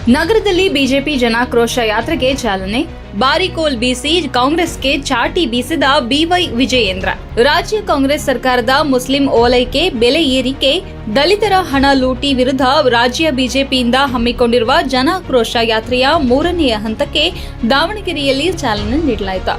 ನಗರದಲ್ಲಿ ಬಿಜೆಪಿ ಜನಾಕ್ರೋಶ ಯಾತ್ರೆಗೆ ಚಾಲನೆ. ಬಾರಿಕೋಲ್ ಬೀಸಿ ಕಾಂಗ್ರೆಸ್ಗೆ ಚಾಟಿ ಬೀಸಿದ ಬಿವೈ ವಿಜಯೇಂದ್ರ. ರಾಜ್ಯ ಕಾಂಗ್ರೆಸ್ ಸರ್ಕಾರದ ಮುಸ್ಲಿಂ ಓಲೈಕೆ, ಬೆಲೆ ಏರಿಕೆ, ದಲಿತರ ಹಣ ಲೂಟಿ ವಿರುದ್ಧ ರಾಜ್ಯ ಬಿಜೆಪಿಯಿಂದ ಹಮ್ಮಿಕೊಂಡಿರುವ ಜನಾಕ್ರೋಶ ಯಾತ್ರೆಯ 3ನೇ ಹಂತಕ್ಕೆ ದಾವಣಗೆರೆಯಲ್ಲಿ ಚಾಲನೆ ನೀಡಲಾಯಿತು.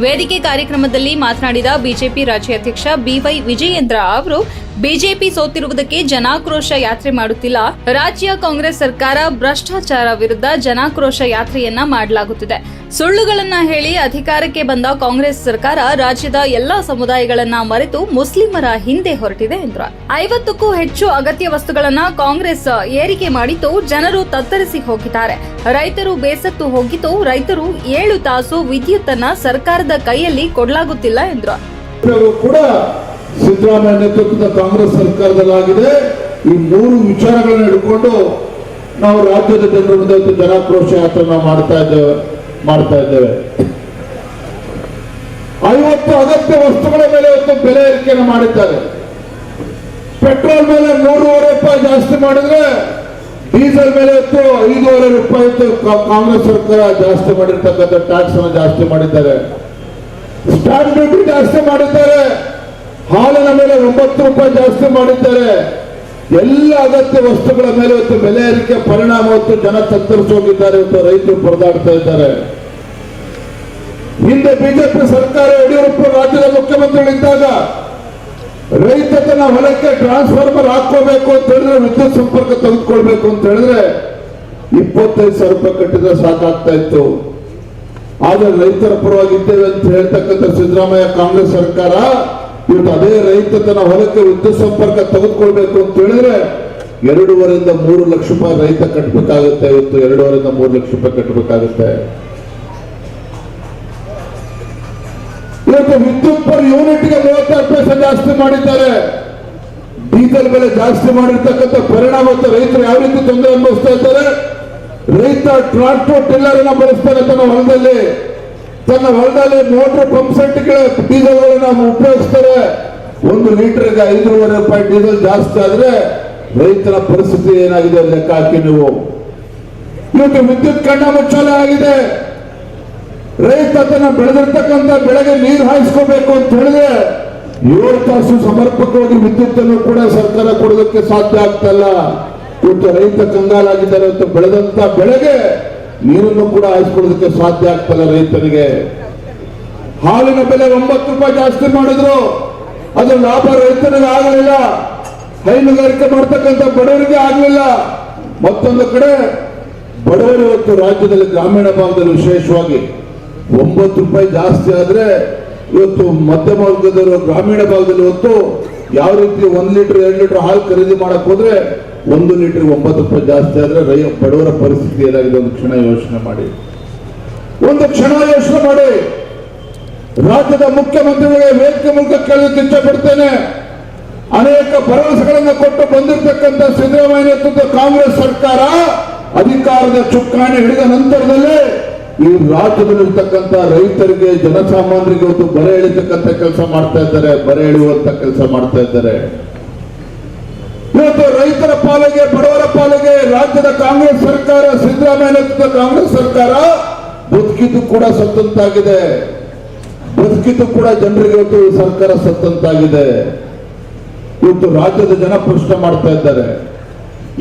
ವೇದಿಕೆ ಕಾರ್ಯಕ್ರಮದಲ್ಲಿ ಮಾತನಾಡಿದ ಬಿಜೆಪಿ ರಾಜ್ಯಾಧ್ಯಕ್ಷ ಬಿವೈ ವಿಜಯೇಂದ್ರ ಅವರು, ಬಿಜೆಪಿ ಸೋತಿರುವುದಕ್ಕೆ ಜನಾಕ್ರೋಶ ಯಾತ್ರೆ ಮಾಡುತ್ತಿಲ್ಲ. ರಾಜ್ಯ ಕಾಂಗ್ರೆಸ್ ಸರ್ಕಾರ ಭ್ರಷ್ಟಾಚಾರ ವಿರುದ್ಧ ಜನಾಕ್ರೋಶ ಯಾತ್ರೆಯನ್ನ ಮಾಡಲಾಗುತ್ತಿದೆ. ಸುಳ್ಳುಗಳನ್ನ ಹೇಳಿ ಅಧಿಕಾರಕ್ಕೆ ಬಂದ ಕಾಂಗ್ರೆಸ್ ಸರ್ಕಾರ ರಾಜ್ಯದ ಎಲ್ಲಾ ಸಮುದಾಯಗಳನ್ನ ಮರೆತು ಮುಸ್ಲಿಮರ ಹಿಂದೆ ಹೊರಟಿದೆ ಎಂದರು. 50ಕ್ಕೂ ಹೆಚ್ಚು ಅಗತ್ಯ ವಸ್ತುಗಳನ್ನ ಕಾಂಗ್ರೆಸ್ ಏರಿಕೆ ಮಾಡಿದ್ದು ಜನರು ತತ್ತರಿಸಿ ಹೋಗಿದ್ದಾರೆ. ರೈತರು ಬೇಸತ್ತು ಹೋಗಿದ್ದು ರೈತರು 7 ತಾಸು ವಿದ್ಯುತ್ ಅನ್ನ ಸರ್ಕಾರದ ಕೈಯಲ್ಲಿ ಕೊಡಲಾಗುತ್ತಿಲ್ಲ ಎಂದರು. ಸಿದ್ದರಾಮಯ್ಯ ನೇತೃತ್ವದ ಕಾಂಗ್ರೆಸ್ ಸರ್ಕಾರದಲ್ಲಾಗಿದೆ. ಈ 3 ವಿಚಾರಗಳನ್ನು ಹಿಡ್ಕೊಂಡು ನಾವು ರಾಜ್ಯದ ಜನರ ಮುಂದೆ ಜನಾಕ್ರೋಶ ಯಾತ್ರೆ ನಾವು ಮಾಡ್ತಾ ಇದ್ದೇವೆ. 50 ಅಗತ್ಯ ವಸ್ತುಗಳ ಮೇಲೆ ಬೆಲೆ ಏರಿಕೆಯನ್ನು ಮಾಡಿದ್ದಾರೆ. ಪೆಟ್ರೋಲ್ ಮೇಲೆ 3.5 ರೂಪಾಯಿ ಜಾಸ್ತಿ ಮಾಡಿದ್ರೆ ಡೀಸೆಲ್ ಮೇಲೆ 5.5 ರೂಪಾಯಿ ಕಾಂಗ್ರೆಸ್ ಸರ್ಕಾರ ಜಾಸ್ತಿ ಮಾಡಿರ್ತಕ್ಕಂಥ ಟ್ಯಾಕ್ಸ್ ಅನ್ನು ಜಾಸ್ತಿ ಮಾಡಿದ್ದಾರೆ. ಸ್ಟಾಂಪ್ ಡ್ಯೂಟಿ ಜಾಸ್ತಿ ಮಾಡಿದ್ದಾರೆ. ಹಾಲಿನ ಮೇಲೆ 9 ರೂಪಾಯಿ ಜಾಸ್ತಿ ಮಾಡಿದ್ದಾರೆ. ಎಲ್ಲ ಅಗತ್ಯ ವಸ್ತುಗಳ ಮೇಲೆ ಬೆಲೆ ಏರಿಕೆ ಪರಿಣಾಮ ಜನ ತತ್ತರಿಸೋಗಿದ್ದಾರೆ. ರೈತರು ಪರದಾಡ್ತಾ ಇದ್ದಾರೆ. ಹಿಂದೆ ಬಿಜೆಪಿ ಸರ್ಕಾರ ಯಡಿಯೂರಪ್ಪ ರಾಜ್ಯದ ಮುಖ್ಯಮಂತ್ರಿಗಳಿದ್ದಾಗ ರೈತ ತನ್ನ ಹೊಲಕ್ಕೆ ಟ್ರಾನ್ಸ್ಫಾರ್ಮರ್ ಹಾಕೋಬೇಕು ಅಂತ ಹೇಳಿದ್ರೆ, ವಿದ್ಯುತ್ ಸಂಪರ್ಕ ತೆಗೆದುಕೊಳ್ಬೇಕು ಅಂತ ಹೇಳಿದ್ರೆ 25,000 ರೂಪಾಯಿ ಕಟ್ಟಿದ್ರೆ ಸಾಕಾಗ್ತಾ ಇತ್ತು. ಆದ್ರೆ ರೈತರ ಪರವಾಗಿದ್ದೇವೆ ಅಂತ ಹೇಳ್ತಕ್ಕಂಥ ಸಿದ್ದರಾಮಯ್ಯ ಕಾಂಗ್ರೆಸ್ ಸರ್ಕಾರ ಇವತ್ತು ಅದೇ ರೈತ ತನ್ನ ಹೊಲಕ್ಕೆ ವಿದ್ಯುತ್ ಸಂಪರ್ಕ ತೆಗೆದುಕೊಳ್ಬೇಕು ಅಂತ ಹೇಳಿದ್ರೆ 2.5 ರಿಂದ 3 ಲಕ್ಷ ರೂಪಾಯಿ ರೈತ ಕಟ್ಟಬೇಕಾಗುತ್ತೆ. ಇವತ್ತು 2.5 ರಿಂದ 3 ಲಕ್ಷ ರೂಪಾಯಿ ಕಟ್ಟಬೇಕಾಗುತ್ತೆ. ಇವತ್ತು ವಿದ್ಯುತ್ ಪರ್ ಯೂನಿಟ್ಗೆ 36 ಪೈಸೆ ಜಾಸ್ತಿ ಮಾಡಿದ್ದಾರೆ. ಡೀಸೆಲ್ ಬೆಲೆ ಜಾಸ್ತಿ ಮಾಡಿರ್ತಕ್ಕಂಥ ಪರಿಣಾಮ ರೈತರು ಯಾವ ರೀತಿ ತೊಂದರೆ ಅನುಭವಿಸ್ತಾ ಇದ್ದಾರೆ. ರೈತ ಟ್ರಾಕ್ಟರ್ ಟಿಲ್ಲರ್ ಅನ್ನ ಬಳಸ್ತಾರೆ ತನ್ನ ಹೊಲದಲ್ಲಿ ಮೋಟರ್ ಪಂಪ್ ಸೆಟ್ಗೆ ಡೀಸೆಲ್ ಗಳನ್ನ ಉಪಯೋಗಿಸ್ತಾರೆ. 1 ಲೀಟರ್ಗೆ 5.5 ರೂಪಾಯಿ ಡೀಸೆಲ್ ಜಾಸ್ತಿ ಆದ್ರೆ ರೈತರ ಪರಿಸ್ಥಿತಿ ಏನಾಗಿದೆ ಲೆಕ್ಕ ಹಾಕಿ ನೀವು. ಇವತ್ತು ವಿದ್ಯುತ್ ಕಣ್ಣ ಮುಚ್ಚಾಲೆ ಆಗಿದೆ. ರೈತ ತನ್ನ ಬೆಳೆದಿರ್ತಕ್ಕಂಥ ಬೆಳೆಗೆ ನೀರು ಹಾಯಿಸ್ಕೋಬೇಕು ಅಂತ ಹೇಳಿದ್ರೆ 7 ತಾಸು ಸಮರ್ಪಕವಾಗಿ ವಿದ್ಯುತ್ ಅನ್ನು ಕೂಡ ಸರ್ಕಾರ ಕೊಡೋದಕ್ಕೆ ಸಾಧ್ಯ ಆಗ್ತಲ್ಲ. ಇವತ್ತು ರೈತ ಕಂಗಾಲಾಗಿದ್ದಾರೆ. ಇವತ್ತು ಬೆಳೆದಂತ ಬೆಳೆಗೆ ನೀರನ್ನು ಕೂಡ ಹಾಯಿಸ್ಕೊಳ್ಳೋದಕ್ಕೆ ಸಾಧ್ಯ ಆಗ್ತಲ್ಲ ರೈತನಿಗೆ. ಹಾಲಿನ ಬೆಲೆ 9 ರೂಪಾಯಿ ಜಾಸ್ತಿ ಮಾಡಿದ್ರು. ಅದು ಲಾಭ ರೈತನಿಗೆ ಆಗಲಿಲ್ಲ. ಹೈನುಗಾರಿಕೆ ಮಾಡ್ತಕ್ಕಂಥ ಬಡವರಿಗೆ ಆಗಲಿಲ್ಲ. ಮತ್ತೊಂದು ಕಡೆ ಬಡವರು ಇವತ್ತು ರಾಜ್ಯದಲ್ಲಿ ಗ್ರಾಮೀಣ ಭಾಗದಲ್ಲಿ ವಿಶೇಷವಾಗಿ 9 ರೂಪಾಯಿ ಜಾಸ್ತಿ ಆದ್ರೆ ಇವತ್ತು ಮಧ್ಯಮ ವರ್ಗದವರು ಗ್ರಾಮೀಣ ಭಾಗದಲ್ಲಿ ಇವತ್ತು ಯಾವ ರೀತಿ 1 ಲೀಟರ್ 2 ಲೀಟರ್ ಹಾಲು ಖರೀದಿ ಮಾಡಕ್ ಹೋದ್ರೆ 1 ಲೀಟರ್ 9 ರೂಪಾಯಿ ಜಾಸ್ತಿ ಆದ್ರೆ ಬಡವರ ಪರಿಸ್ಥಿತಿ ಏನಾಗಿದೆ ಒಂದು ಕ್ಷಣ ಯೋಚನೆ ಮಾಡಿ. ರಾಜ್ಯದ ಮುಖ್ಯಮಂತ್ರಿಗಳಿಗೆ ವೇದಿಕೆ ಮೂಲಕ ಕೇಳಲಿಕ್ಕೆ ಇಚ್ಛೆ ಪಡ್ತೇನೆ. ಅನೇಕ ಭರವಸೆಗಳನ್ನು ಕೊಟ್ಟು ಬಂದಿರತಕ್ಕಂಥ ಸಿದ್ದರಾಮಯ್ಯ ನೇತೃತ್ವದ ಕಾಂಗ್ರೆಸ್ ಸರ್ಕಾರ ಅಧಿಕಾರದ ಚುಕ್ಕಾಣಿ ಹಿಡಿದ ನಂತರದಲ್ಲಿ ಈ ರಾಜ್ಯದಲ್ಲಿರ್ತಕ್ಕಂಥ ರೈತರಿಗೆ, ಜನಸಾಮಾನ್ಯರಿಗೆ ಇವತ್ತು ಬರೆ ಎಳಿತಕ್ಕಂಥ ಕೆಲಸ ಮಾಡ್ತಾ ಇದ್ದಾರೆ. ಬರೆ ಎಳೆಯುವಂತ ಕೆಲಸ ಮಾಡ್ತಾ ಇದ್ದಾರೆ. ಇವತ್ತು ರೈತರ ಪಾಲಿಗೆ, ಬಡವರ ಪಾಲಿಗೆ ರಾಜ್ಯದ ಕಾಂಗ್ರೆಸ್ ಸರ್ಕಾರ, ಸಿದ್ದರಾಮಯ್ಯ ನೇತೃತ್ವದ ಕಾಂಗ್ರೆಸ್ ಸರ್ಕಾರ ಬದುಕಿದ್ದು ಕೂಡ ಸತ್ತಂತಾಗಿದೆ. ಬದುಕಿದ್ದು ಕೂಡ ಜನರಿಗೆ ಇವತ್ತು ಈ ಸರ್ಕಾರ ಸತ್ತಂತಾಗಿದೆ. ಇವತ್ತು ರಾಜ್ಯದ ಜನ ಪ್ರಶ್ನೆ ಮಾಡ್ತಾ ಇದ್ದಾರೆ.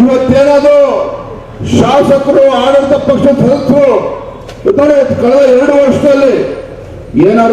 ಇವತ್ತೇನಾದ್ರು ಶಾಸಕರು, ಆಡಳಿತ ಪಕ್ಷದ ಸದಸ್ಯರು ಕಳೆದ 2 ವರ್ಷದಲ್ಲಿ ಏನಾದ್ರು